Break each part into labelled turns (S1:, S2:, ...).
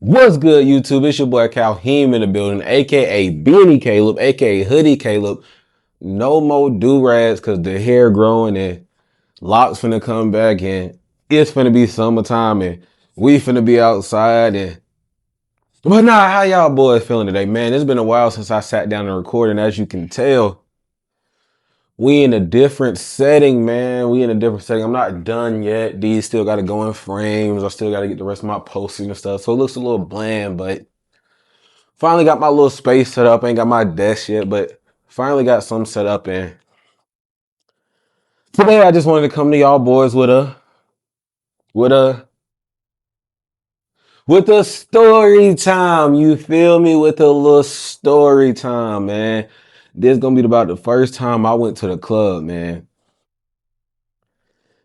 S1: What's good, YouTube? It's your boy Calheem in the building, aka Beanie Caleb, aka Hoodie Caleb. No more do-rags because the hair growing and locks finna come back and it's finna be summertime and we finna be outside and but nah, how y'all boys feeling today, man? It's been a while since I sat down and recorded, and as you can tell, we in a different setting, man. We in a different setting. I'm not done yet. These still gotta go in frames. I still gotta get the rest of my posting and stuff. So it looks a little bland, but finally got my little space set up. Ain't got my desk yet, but finally got some set up. And today I just wanted to come to y'all boys with a with a story time. You feel me? With a little story time, man. This gonna be about the first time I went to the club, man.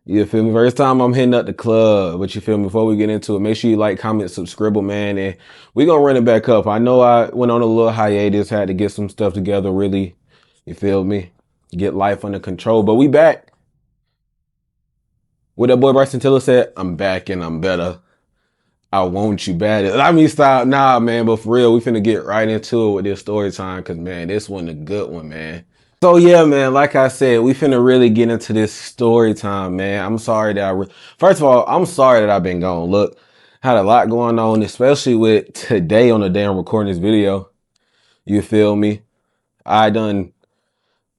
S1: You feel me? First time I'm hitting up the club. But you feel me? Before we get into it, make sure you like, comment, subscribe, man. And we gonna run it back up. I know I went on a little hiatus, had to get some stuff together, really. You feel me? Get life under control. But we back. What that boy Bryson Tiller said, I'm back and I'm better. I want you bad. I mean, stop. Nah, man. But for real, we finna get right into it with this story time. Cause man, this one a good one, man. So yeah, man, like I said, we finna really get into this story time, man. I'm sorry that first of all, I'm sorry that I've been gone. Look, had a lot going on, especially with today on the day I'm recording this video. You feel me? I done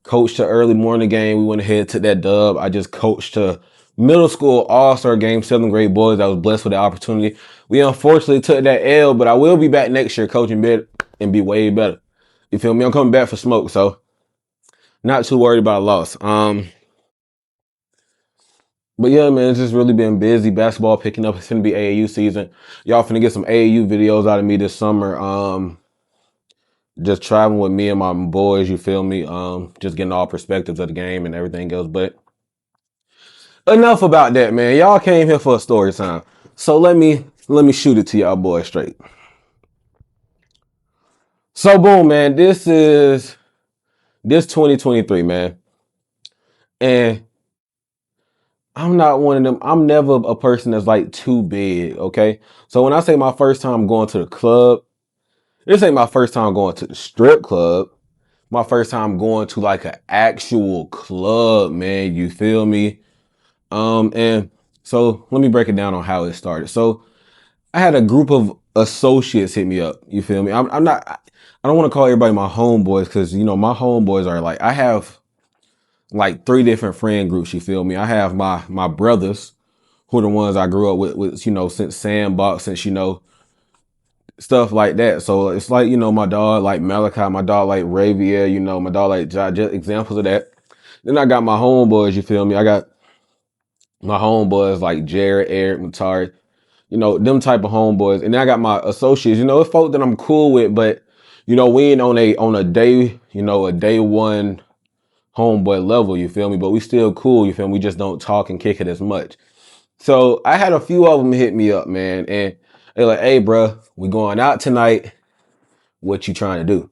S1: coached the early morning game. We went ahead to that dub. I just coached a middle school all-star game, 7th grade boys. I was blessed with the opportunity. We unfortunately took that L, but I will be back next year coaching better and be way better. You feel me? I'm coming back for smoke, so not too worried about a loss. But yeah, man, it's just really been busy. Basketball picking up. It's gonna be AAU season. Y'all finna get some AAU videos out of me this summer. Just traveling with me and my boys, you feel me? Just getting all perspectives of the game and everything else. But enough about that, man. Y'all came here for a story time. So let me shoot it to y'all boys straight. So boom, man, this 2023, man. And I'm not one of them. I'm never a person that's like too big, okay? So when I say my first time going to the club, this ain't my first time going to the strip club. My first time going to like an actual club, man. You feel me? And so let me break it down on how it started. So I had a group of associates hit me up. You feel me? I'm not. I don't want to call everybody my homeboys because you know my homeboys are like I have like 3 different friend groups. You feel me? I have my brothers who are the ones I grew up with you know since Sandbox, since you know stuff like that. So it's like, you know, my dog like Malachi, my dog like Ravia, you know, my dog like just examples of that. Then I got my homeboys, you feel me? I got my homeboys like Jared, Eric, Matari, you know, them type of homeboys. And then I got my associates, you know, it's folk that I'm cool with, but you know, we ain't on a day, you know, a day one homeboy level, you feel me? But we still cool, you feel me? We just don't talk and kick it as much. So I had a few of them hit me up, man, and they're like, "Hey, bro, we going out tonight. What you trying to do?"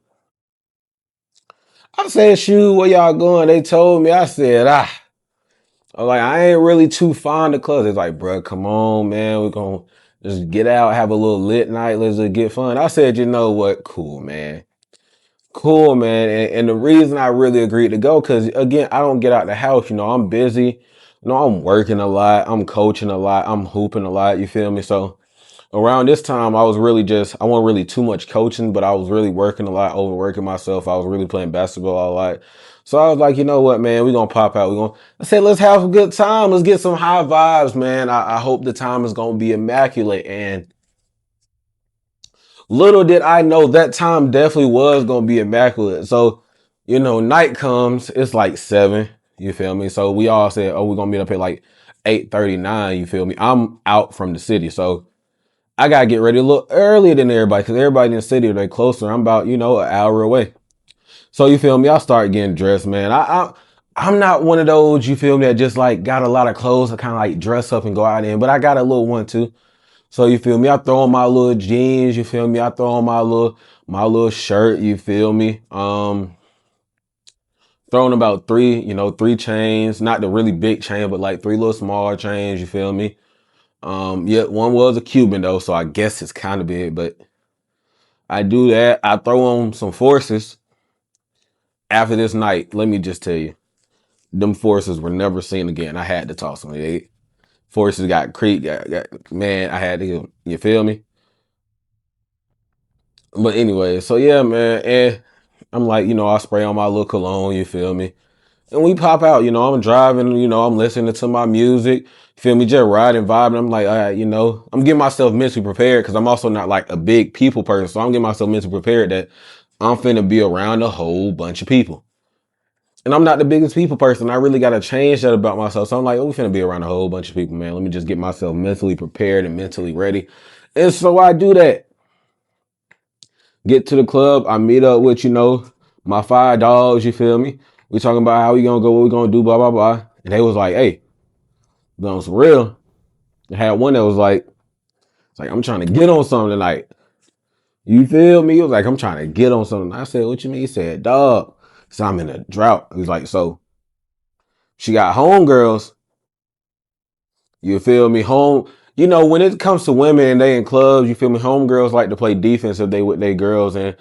S1: I said, "Shoot, where y'all going?" They told me. I said, I'm like, I ain't really too fond of clubs. It's like, bro, come on, man. We're gonna just get out, have a little lit night. Let's just get fun. I said, you know what? Cool, man. Cool, man. And the reason I really agreed to go, because again, I don't get out the house. You know, I'm busy. You know, I'm working a lot. I'm coaching a lot. I'm hooping a lot. You feel me? So around this time, I was really I wasn't really too much coaching, but I was really working a lot, overworking myself. I was really playing basketball a lot. So I was like, you know what, man, we're going to pop out. I said, let's have a good time. Let's get some high vibes, man. I hope the time is going to be immaculate. And little did I know that time definitely was going to be immaculate. So, you know, night comes, it's like 7, you feel me? So we all said, oh, we're going to meet up at like 8:39, you feel me? I'm out from the city. So I gotta get ready a little earlier than everybody because everybody in the city they're closer. I'm about, you know, an hour away. So you feel me? I start getting dressed, man. I'm not one of those, you feel me, that just like got a lot of clothes to kind of like dress up and go out in, but I got a little one too. So you feel me? I throw on my little jeans, you feel me? I throw on my little shirt, you feel me? Throwing about 3 chains, not the really big chain, but like 3 little small chains, you feel me? Yeah, one was a Cuban though, so I guess it's kind of big, but I do that. I throw on some forces after this night. Let me just tell you, them forces were never seen again. I had to toss them. Forces got creep. Man, I had to. You feel me? But anyway, so yeah, man, and I'm like, I spray on my little cologne. You feel me? And we pop out. I'm driving. I'm listening to my music. You feel me? Just riding, vibing. I'm like, all right, I'm getting myself mentally prepared because I'm also not like a big people person. So I'm getting myself mentally prepared that I'm finna be around a whole bunch of people. And I'm not the biggest people person. I really got to change that about myself. So I'm like, oh, we finna be around a whole bunch of people, man. Let me just get myself mentally prepared and mentally ready. And so I do that. Get to the club. I meet up with, my 5 dogs. You feel me? We talking about how we gonna go, what we gonna do, blah, blah, blah. And they was like, hey, on some real. I had one that was like, it's like, I'm trying to get on something tonight. You feel me? He was like, I'm trying to get on something. I said, what you mean? He said, dog. So I'm in a drought. He was like, so she got homegirls. You feel me? When it comes to women and they in clubs, you feel me? Homegirls like to play defense if they with their girls. And,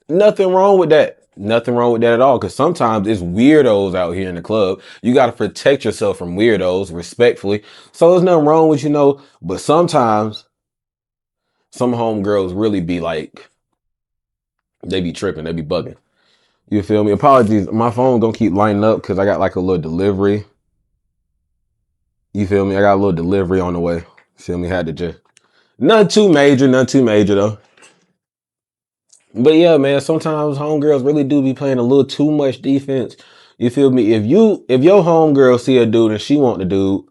S1: nothing wrong with that. Nothing wrong with that at all. Because sometimes it's weirdos out here in the club. You got to protect yourself from weirdos respectfully. So there's nothing wrong with, but sometimes some homegirls really be like, they be tripping. They be bugging. You feel me? Apologies. My phone gonna keep lining up because I got like a little delivery. You feel me? I got a little delivery on the way. Feel me? Had to just none too major though. But yeah, man, sometimes homegirls really do be playing a little too much defense. You feel me? If your homegirl see a dude and she want the dude,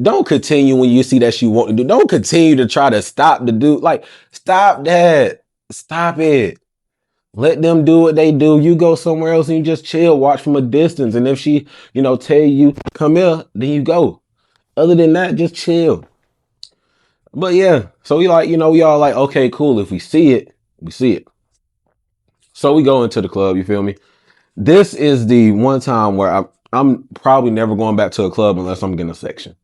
S1: don't continue when you see that she want to do. Don't continue to try to stop the dude. Like, stop that. Stop it. Let them do what they do. You go somewhere else and you just chill, watch from a distance. And if she, tell you, come here, then you go. Other than that, just chill. But yeah, so we like, we all like, okay, cool. If we see it, we see it. So we go into the club, you feel me? This is the one time where I'm probably never going back to a club unless I'm getting a section.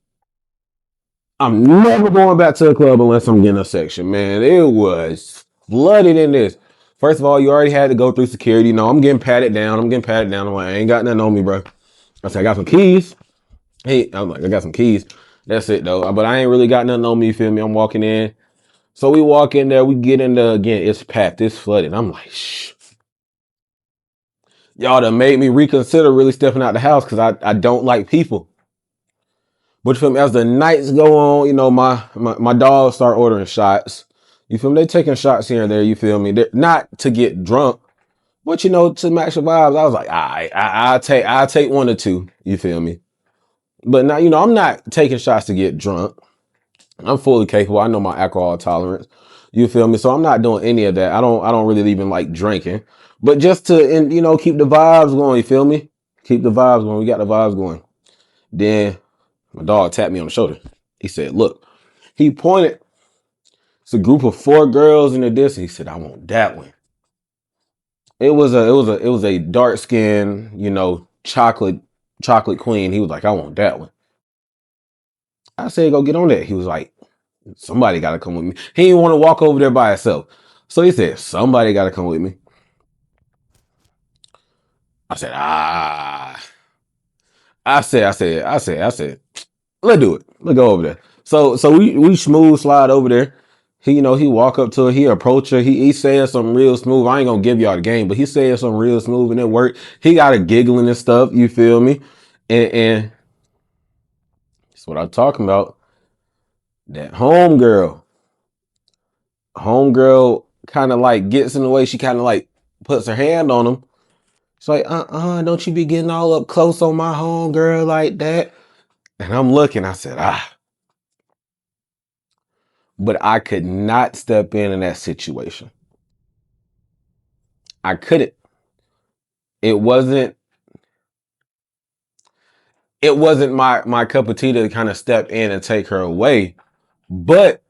S1: I'm never going back to a club unless I'm getting a section, man. It was flooded in this. First of all, you already had to go through security. No, I'm getting patted down. I'm like, I ain't got nothing on me, bro. I said, I got some keys. Hey, I'm like, I got some keys. That's it, though. But I ain't really got nothing on me, you feel me? I'm walking in. So we walk in there. We get in there again. It's packed. It's flooded. I'm like, shh. Y'all done made me reconsider really stepping out the house because I don't like people. But you feel me? As the nights go on, my dogs start ordering shots. You feel me? They taking shots here and there. You feel me? They're not to get drunk, but to match the vibes. I was like, I'll take one or two. You feel me? But now, I'm not taking shots to get drunk. I'm fully capable. I know my alcohol tolerance. You feel me? So I'm not doing any of that. I don't really even like drinking, but just to, keep the vibes going. You feel me? Keep the vibes going. We got the vibes going. Then my dog tapped me on the shoulder. He said, look, he pointed. It's a group of 4 girls in the distance. He said, I want that one. It was a dark skin, chocolate queen. He was like, I want that one. I said, go get on that. He was like, somebody got to come with me. He didn't want to walk over there by himself. So he said, somebody got to come with me. I said, let's do it. Let's go over there. So we smooth slide over there. He walk up to her, he approach her, he said something real smooth. I ain't gonna give y'all the game, but he said something real smooth and it worked. He got her giggling and stuff, you feel me? And that's what I'm talking about. That homegirl kind of like gets in the way. She kind of like puts her hand on him. She's like, don't you be getting all up close on my homegirl like that. And I'm looking, I said, but I could not step in that situation. I couldn't. It wasn't my cup of tea to kind of step in and take her away. But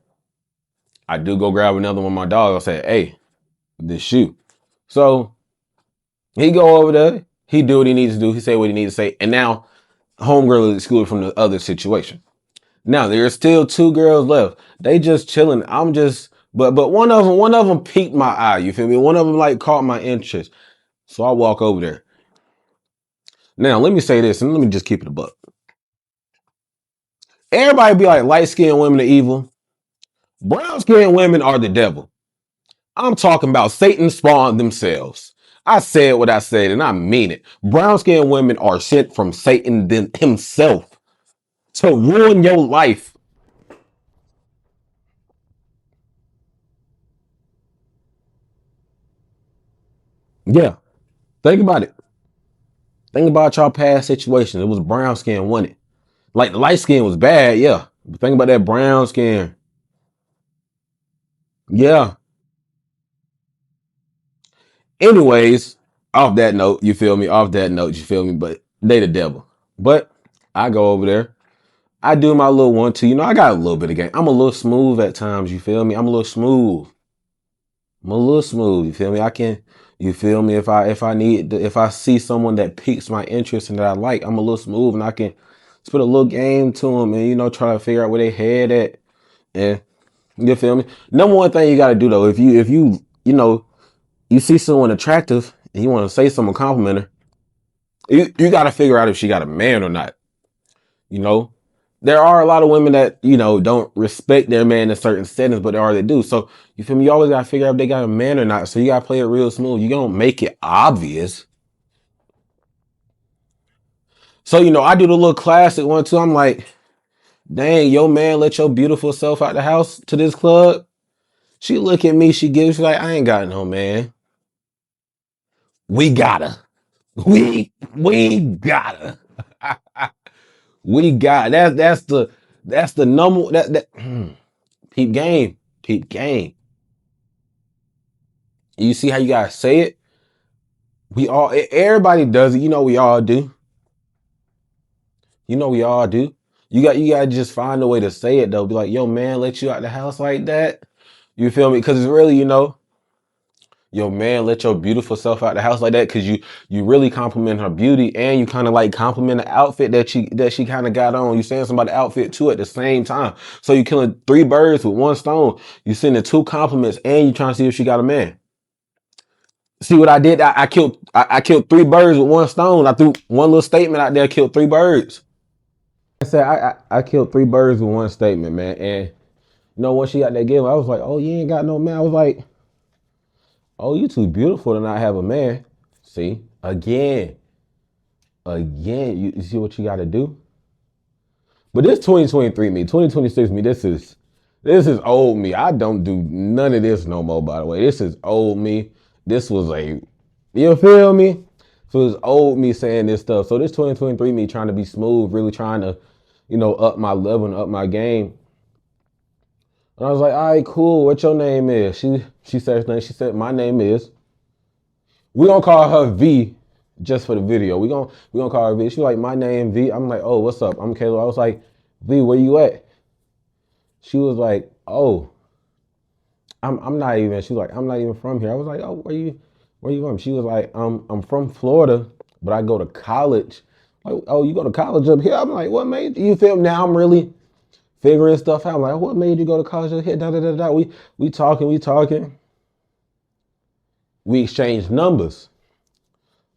S1: I do go grab another one of my dogs. I say, hey, this shoe. So he go over there. He do what he needs to do. He say what he needs to say. And now homegirl is excluded from the other situation. Now there's still two girls left. They just chilling. I'm just, but one of them piqued my eye. You feel me? One of them like caught my interest. So I walk over there. Now let me say this, and let me just keep it a buck. Everybody be like light skinned women are evil. Brown skinned women are the devil. I'm talking about Satan spawned themselves. I said what I said, and I mean it. Brown skinned women are sent from Satan himself to ruin your life. Yeah, think about it. Think about y'all past situations. It was brown skin, wasn't it? Like the light skin was bad, yeah. But think about that brown skin. Yeah. Anyways, off that note, you feel me? Off that note, you feel me? But they the devil. But I go over there. I do my little 1-2. You know, I got a little bit of game. I'm a little smooth at times, you feel me? I'm a little smooth. I'm a little smooth, you feel me? I can, you feel me? If I see someone that piques my interest and that I like, I'm a little smooth and I can spit a little game to them and, you know, try to figure out where they head at. And you feel me? Number one thing you got to do though, you know, you see someone attractive and you want to say something, compliment her, you got to figure out if she got a man or not. You know, there are a lot of women that, you know, don't respect their man in certain settings, but there are that do. So you feel me? You always got to figure out if they got a man or not. So you got to play it real smooth. You don't make it obvious. So, you know, I do the little classic one too. I'm like, dang, your man let your beautiful self out the house to this club. She look at me, she's like, I ain't got no man. We gotta. We gotta. We got that's the number that peep game. Peep game. You see how you gotta say it? Everybody does it. You know we all do. You know we all do. You gotta just find a way to say it though. Be like, yo, man, let you out the house like that. You feel me? Because it's really, you know, yo, man, let your beautiful self out the house like that. Because you really compliment her beauty and you kind of like compliment the outfit that she kind of got on. You saying somebody outfit too at the same time. So you killing three birds with one stone. You sending two compliments and you trying to see if she got a man. See what I did? I killed three birds with one stone. I threw one little statement out there, killed three birds. I said I killed three birds with one statement, man. And you know, once she got that gift, I was like, oh, you ain't got no man. I was like, oh, you too beautiful to not have a man. See, again, you see what you got to do. But this 2023 me, 2026 me, this is old me. I don't do none of this no more. By the way, this is old me. This was you feel me? So it's old me saying this stuff. So this 2023 me trying to be smooth, really trying to, you know, up my level and up my game. And I was like, all right, cool. What your name is? She said her name. She said, my name is. We gonna call her V just for the video. We gonna call her V. She like, my name V. I'm like, oh, what's up? I'm Caleb. I was like, V, where you at? She was like, oh, I'm not even. She was like, I'm not even from here. I was like, oh, where you from? She was like, I'm from Florida, but I go to college. Like, oh, you go to college up here? I'm like, what made you feel? Now I'm really figuring stuff out. I'm like, what made you go to college up here? Da da da da. We talking. We exchanged numbers.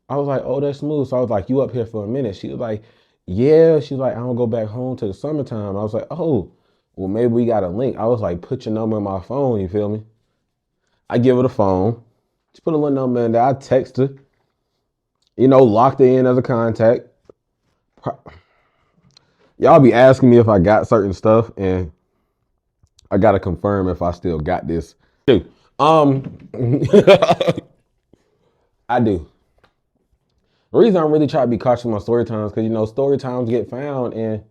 S1: I was like, oh, that's smooth. So I was like, you up here for a minute? She was like, yeah. She's like, I don't go back home till the summertime. I was like, oh, well, maybe we got a link. I was like, put your number in my phone. You feel me? I give her the phone. She put a little number in there. I text her. You know, locked her in as a contact. Y'all be asking me if I got certain stuff, and I gotta confirm if I still got this. I do. The reason I'm really trying to be cautious with my story times because you know story times get found, and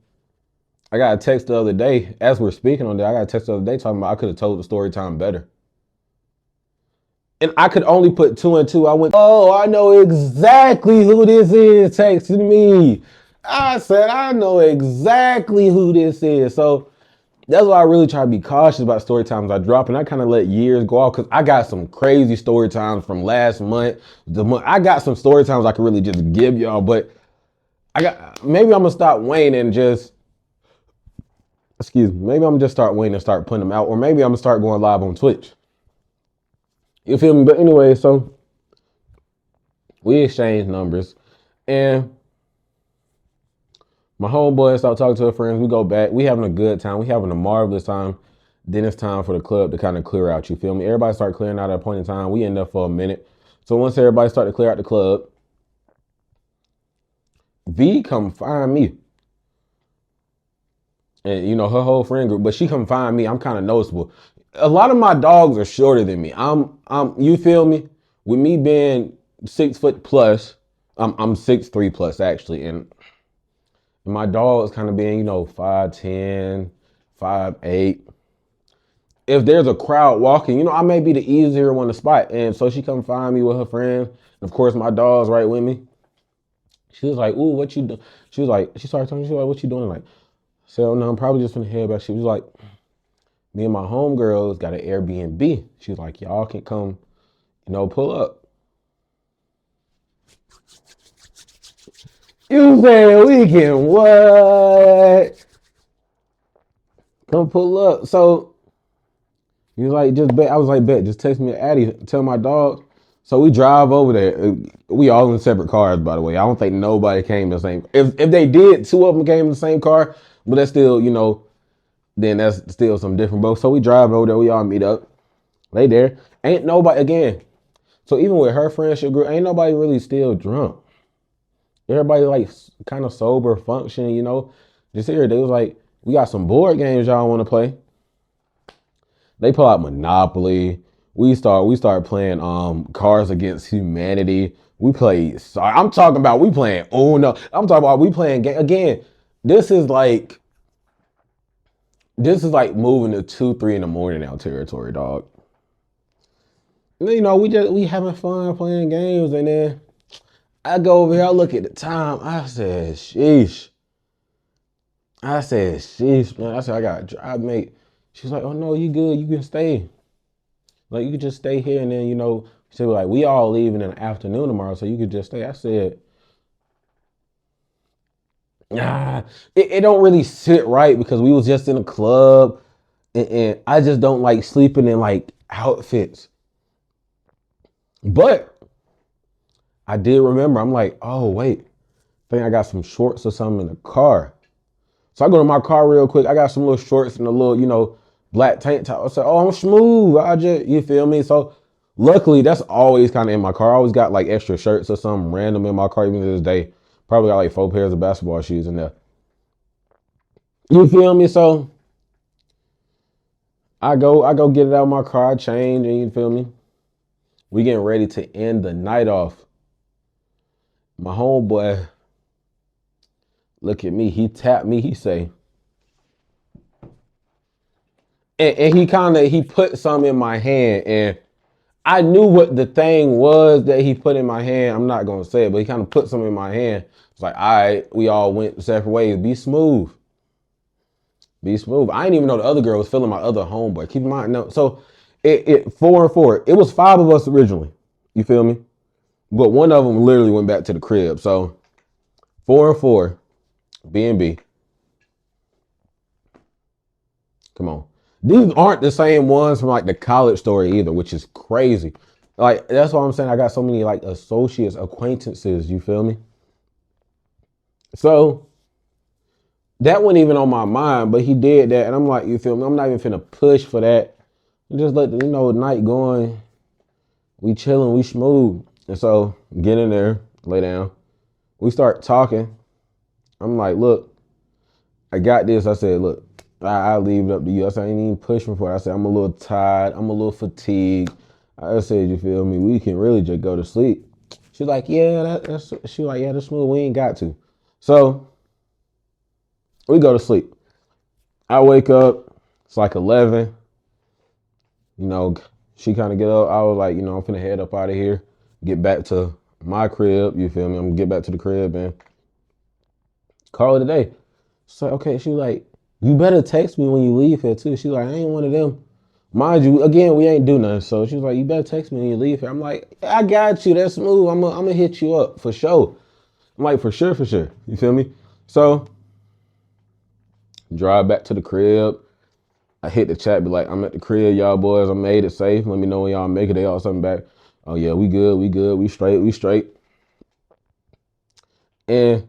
S1: I got a text the other day as we're speaking on that. I got a text the other day talking about I could have told the story time better, and I could only put two and two. I went, oh, I know exactly who this is texting me. I said I know exactly who this is, so that's why I really try to be cautious about story times I drop, and I kind of let years go off because I got some crazy story times from last month. I got some story times I could really just give y'all, but maybe I'm gonna stop Wayne and just excuse me, maybe I'm just start waiting to start putting them out, or maybe I'm gonna start going live on Twitch. You feel me? But anyway, so we exchange numbers, and my homeboy start talking to her friends. We go back. We having a good time. We having a marvelous time. Then it's time for the club to kind of clear out. You feel me? Everybody start clearing out at a point in time. We end up for a minute. So once everybody start to clear out the club, V come find me. And you know, her whole friend group, but she come find me. I'm kind of noticeable. A lot of my dogs are shorter than me. You feel me? With me being 6 foot plus, I'm 6'3" plus actually. And my dog is kind of being, you know, 5'10", 5'8". If there's a crowd walking, you know, I may be the easier one to spot. And so she come find me with her friend. And of course, my dog's right with me. She was like, "Ooh, what you do?" She was like, she started telling me, she was like, "What you doing?" Like, so no, I'm probably just gonna head back. She was like, me and my homegirls got an Airbnb. She was like, y'all can come, you know, pull up. You saying we can what? Come pull up. So he was like, just bet. I was like, bet. Just text me Addy. Tell my dog. So we drive over there. We all in separate cars, by the way. I don't think nobody came in the same. If they did, two of them came in the same car. But that's still, you know, then that's still some different boat. So we drive over there. We all meet up. They there. Ain't nobody again. So even with her friendship group, ain't nobody really still drunk. Everybody like kind of sober, functioning, you know. Just here, they was like, we got some board games y'all want to play. They pull out Monopoly. We start playing Cards Against Humanity. We played. I'm talking about we playing Uno. I'm talking about we playing game again. This is like moving to 2, 3 in the morning now territory, dog. You know, we having fun playing games, and then I go over here, I look at the time, I said, sheesh. Man. I said, I got a drive, mate. She's like, oh no, you good, you can stay. Like, you can just stay here, and then, you know, she was like, we all leaving in the afternoon tomorrow, so you could just stay. I said, it don't really sit right because we was just in a club, and I just don't like sleeping in like outfits. But I did remember, I'm like, oh, wait, I think I got some shorts or something in the car. So I go to my car real quick. I got some little shorts and a little, you know, black tank top. I said, oh, I'm smooth. You feel me? So luckily, that's always kind of in my car. I always got like extra shirts or something random in my car, even to this day. Probably got like 4 pairs of basketball shoes in there. You feel me? So I go get it out of my car, I change, and you feel me? We getting ready to end the night off. My homeboy, look at me. He tapped me. He say, and he put some in my hand, and I knew what the thing was that he put in my hand. I'm not gonna say it, but he kind of put some in my hand. It's like, all right, we all went separate ways. Be smooth. Be smooth. I didn't even know the other girl was feeling my other homeboy. Keep in mind, no. So it 4 and 4. It was 5 of us originally. You feel me? But one of them literally went back to the crib. So 4 and 4, B&B. Come on. These aren't the same ones from like the college story either, which is crazy. Like, that's why I'm saying I got so many like associates, acquaintances, you feel me? So that wasn't even on my mind, but he did that. And I'm like, you feel me? I'm not even finna push for that. Just let the, you know, night going. We chilling, we smooth. And so get in there, lay down. We start talking. I'm like, look, I got this. I said, look, I'll leave it up to you. I said, I ain't even pushing for it. I said, I'm a little tired. I'm a little fatigued. I said, you feel me? We can really just go to sleep. She's like, yeah, that's smooth. We ain't got to. So we go to sleep. I wake up. It's like 11. You know, she kind of get up. I was like, you know, I'm finna head up out of here. Get back to my crib. You feel me? I'm gonna get back to the crib and call it a day. So, okay, she was like, you better text me when you leave here too. She's like, I ain't one of them. Mind you, again, we ain't do nothing. So she was like, you better text me when you leave here. I'm like, I got you. That's smooth. I'm gonna hit you up for sure. I'm like, for sure. You feel me? So Drive back to the crib. I hit the chat, be like, I'm at the crib, y'all boys. I made it safe. Let me know when y'all make it. They all something back. Oh yeah, we good, we straight. And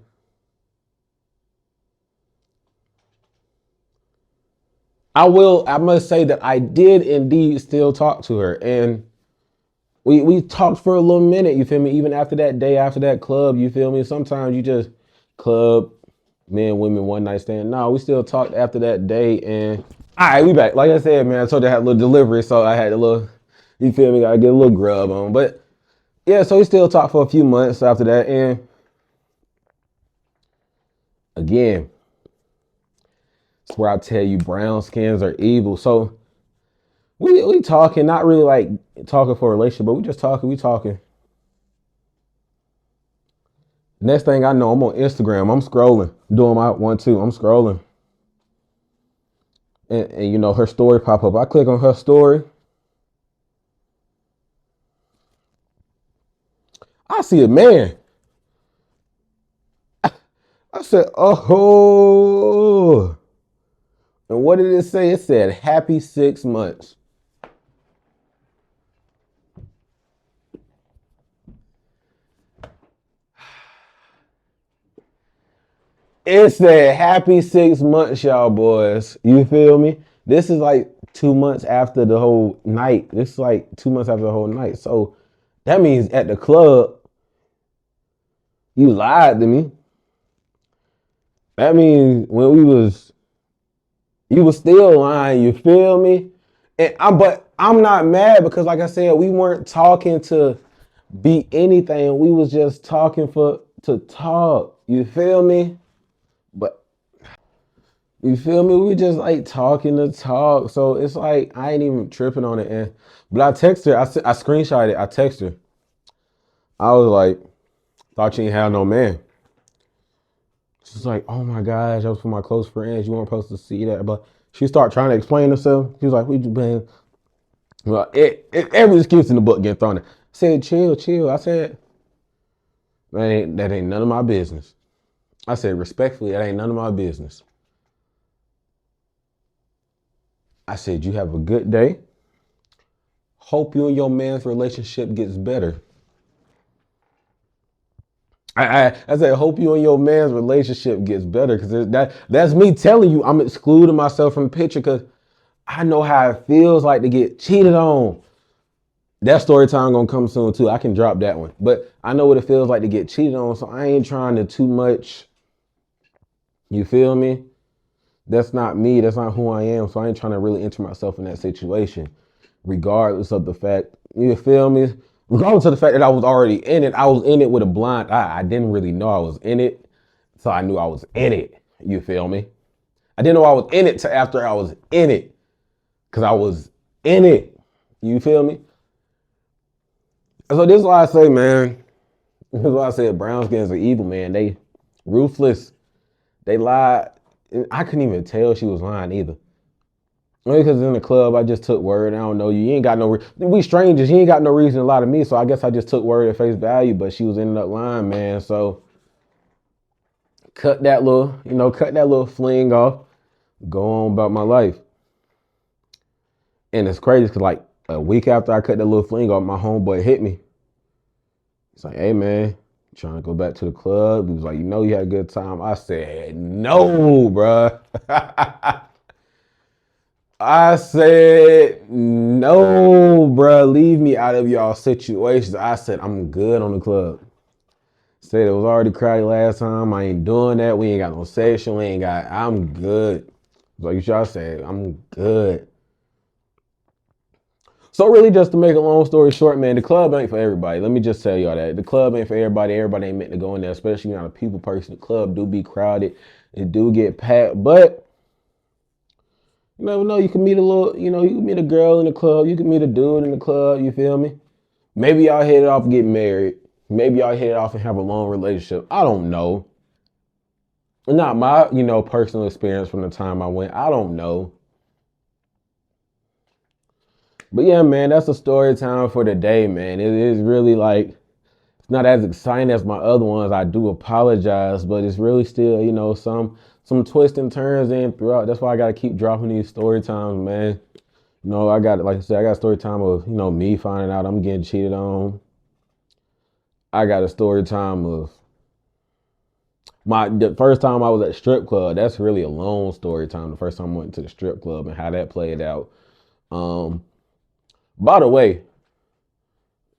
S1: I must say that I did indeed still talk to her. And we talked for a little minute, you feel me? Even after that day, after that club, you feel me? Sometimes you just club, men, women, one night stand. No, we still talked after that day. And all right, we back. Like I said, man, I told you I had a little delivery, so I had a little, you feel me? Gotta get a little grub on. But yeah, so we still talked for a few months after that. And again, it's where I tell you brown skins are evil. So we talking, not really like talking for a relationship, but we just talking, we talking. Next thing I know, I'm on Instagram. I'm scrolling, doing my 1-2. I'm scrolling. And you know, her story pop up. I click on her story. I see a man. I said, oh. And what did it say? It said, happy 6 months. It said, happy 6 months, y'all boys. You feel me? This is like 2 months after the whole night. This is like 2 months after the whole night. So that means at the club, you lied to me. That means when you was still lying, you feel me? But I'm not mad because like I said, we weren't talking to be anything. We was just talking to talk. You feel me? But you feel me? We just like talking to talk. So it's like I ain't even tripping on it. But I text her, I screenshot it, I text her. I was like, thought you ain't have no man. She's like, oh my gosh, that was for my close friends. You weren't supposed to see that. But she started trying to explain herself. She was like, we just been. Well, every excuse in the book get thrown in. I said, chill. I said, that ain't none of my business. I said, respectfully, that ain't none of my business. I said, you have a good day. Hope you and your man's relationship gets better. I said, hope you and your man's relationship gets better because that's me telling you I'm excluding myself from the picture because I know how it feels like to get cheated on. That story time gonna come soon too. I can drop that one, but I know what it feels like to get cheated on, so I ain't trying to too much. You feel me? That's not me. That's not who I am. So I ain't trying to really enter myself in that situation, regardless of the fact. You feel me? Regardless of the fact that I was already in it, I was in it with a blind eye. I didn't really know I was in it, so I knew I was in it. You feel me? I didn't know I was in it till after I was in it, because I was in it. You feel me? So this is why I say, man, this is why I said brown skins are evil, man. They ruthless. They lied. I couldn't even tell she was lying either. Only because in the club, I just took word. I don't know you. You ain't got no, we strangers. You ain't got no reason to lie to me. So I guess I just took word at face value, but she was ended up lying, man. So cut that little fling off, go on about my life. And it's crazy because like a week after I cut that little fling off, my homeboy hit me. He's like, hey man, trying to go back to the club. He was like, you had a good time. I said, no, bruh. I said, no, bruh, leave me out of y'all situations. I said, I'm good on the club. Said it was already crowded last time. I ain't doing that. We ain't got no session. I'm good. Like y'all said, I'm good. So really just to make a long story short, man, the club ain't for everybody. Let me just tell y'all that. The club ain't for everybody. Everybody ain't meant to go in there, especially not a people person. The club do be crowded. It do get packed, but you never know. You can meet you can meet a girl in the club. You can meet a dude in the club. You feel me? Maybe y'all head off and get married. Maybe y'all head off and have a long relationship. I don't know. Not my, personal experience from the time I went. I don't know. But yeah, man, that's a story time for the day, man. It is really like, it's not as exciting as my other ones. I do apologize, but it's really still, some some twists and turns in throughout. That's why I gotta keep dropping these story times, man. You know, I got, like I said, I got a story time of, you know, me finding out I'm getting cheated on. I got a story time of the first time I was at strip club. That's really a long story time. The first time I went to the strip club and how that played out. By the way,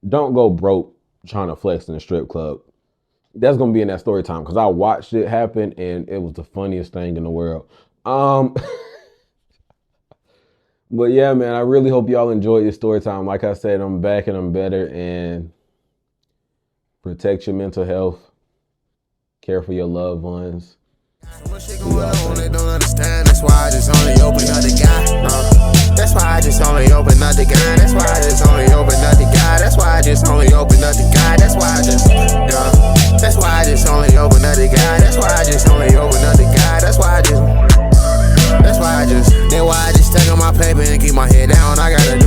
S1: don't go broke trying to flex in the strip club. That's gonna be in that story time because I watched it happen and it was the funniest thing in the world. But yeah, man, I really hope y'all enjoyed your story time. Like I said, I'm back and I'm better. And protect your mental health. Care for your loved ones.
S2: Shit going on, they don't understand. That's why I just only open up the guy. That's why I just only open up the guy. That's why I just only open up the guy. That's why I just only open up the guy. That's why I just, that's why I just only open up the guy. That's why I just only open up the guy. That's why I just, that's why I just stuck on my paper and keep my head down. I gotta